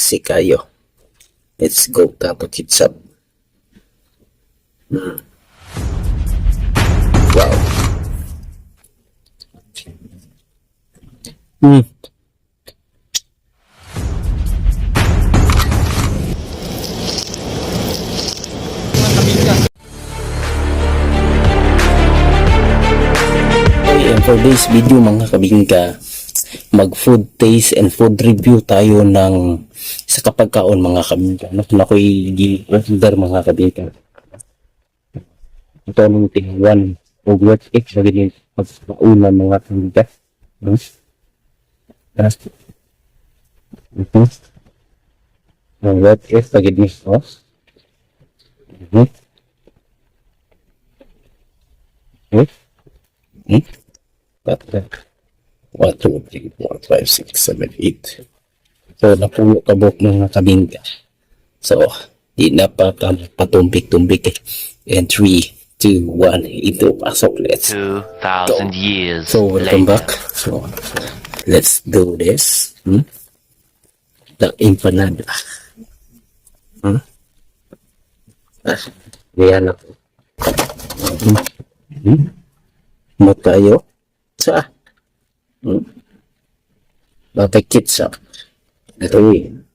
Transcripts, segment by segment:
Sexy kayo. Let's go tato ketchup. Wow. Okay, and for this video mga kabingka, mag food taste and food review tayo ng sa kapagkaon mga kabingka. Nakoy order mga kabingka. Ito ang tingwan o what if na ganyan pagkaunan mga kabingka. What if na ganyan sauce. That 1, 2, 3, 4, 5, 6, 7, 8. So, napulo kabok mga kabingka. So, di na pa patumbik-tumbik eh. And 3, 2, 1, ito pasok. Let's 2,000 years So, welcome later. back. So, let's do this. The empanada. Yan ako. Mo tayo. Sa Babay ketchup. Ito yun.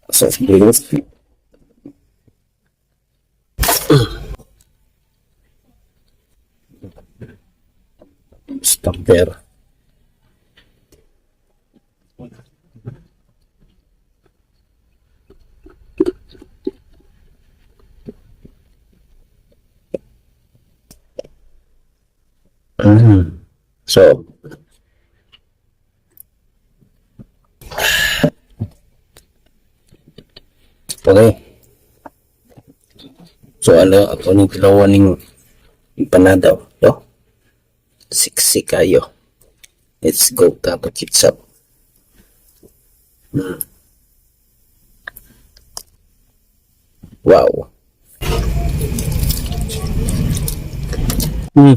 So, here's stopper. So, okay. So, ako nung tilawan ng empanada. No? Sexy kayo. Let's go tato ketchup. Wow. Ne.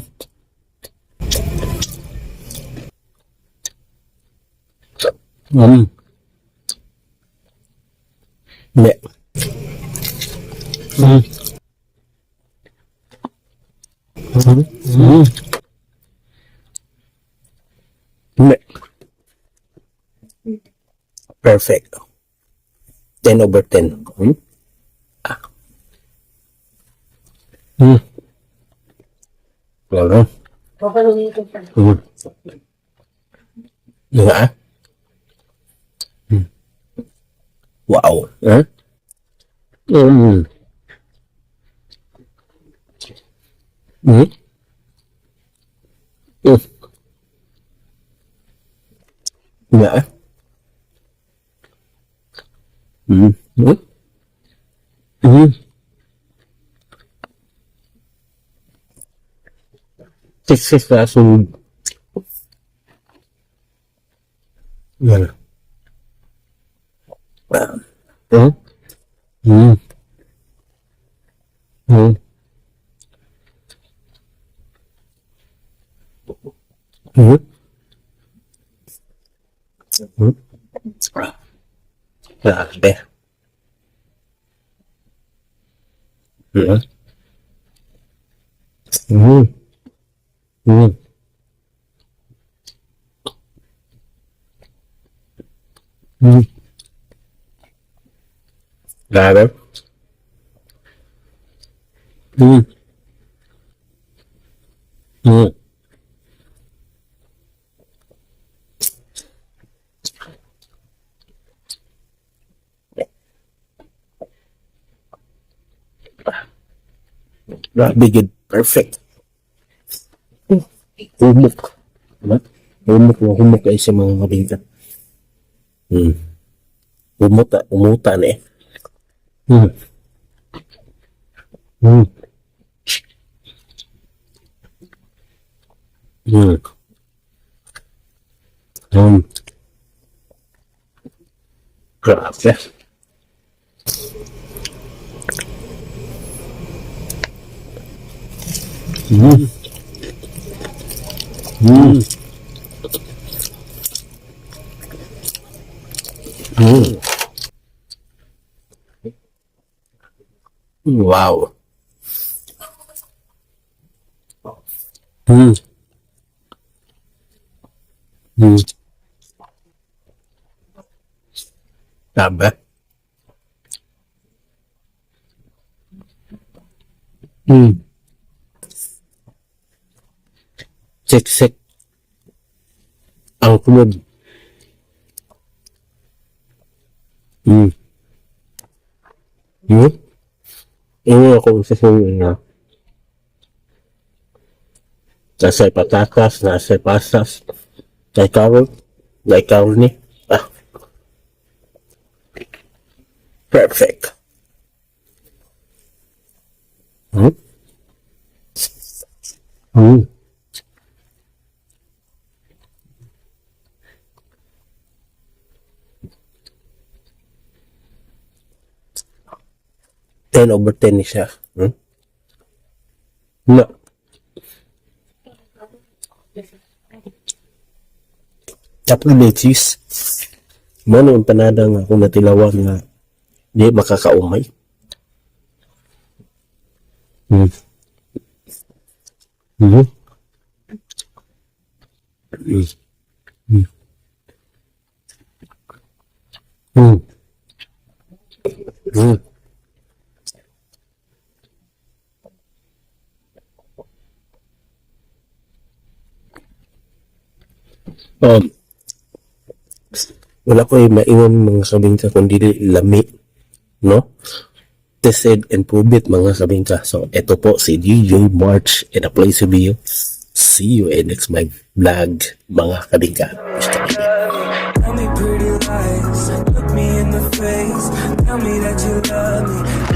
Ne. Perfect. 10 over 10. Claro. Nga. Wow. Nga. Six langsung. Gimana? Grabe. Grabe. Grabe good. Perfect. Humok. Diba? Humok kayo sa mga kabingka. Umuta na eh. Grabe. Mm. Mm. Wow. Mm. Mm. Tama. Mm. Siksik ang kulod. Mm. Mm. Ini ako sasabihin na nasa patatas, nasa pasas, kay karot, kay karne. Ah, perfect. Mm. Mm. 10/10 ni siya. Hmm? Na. Tapos may cheese. Mano yung empanada nga kung natilawan nga di makakaumay. Mm. Mm. Mm. Mm. Mm. Um, wala ko yung maingon mga kabingka kundi lami, no? Tested and prove it mga kabingka. So, eto po si DJ March and a place to be. See you in next my vlog mga kabingka. Tell me pretty lies, look me in the face, tell me that you love me.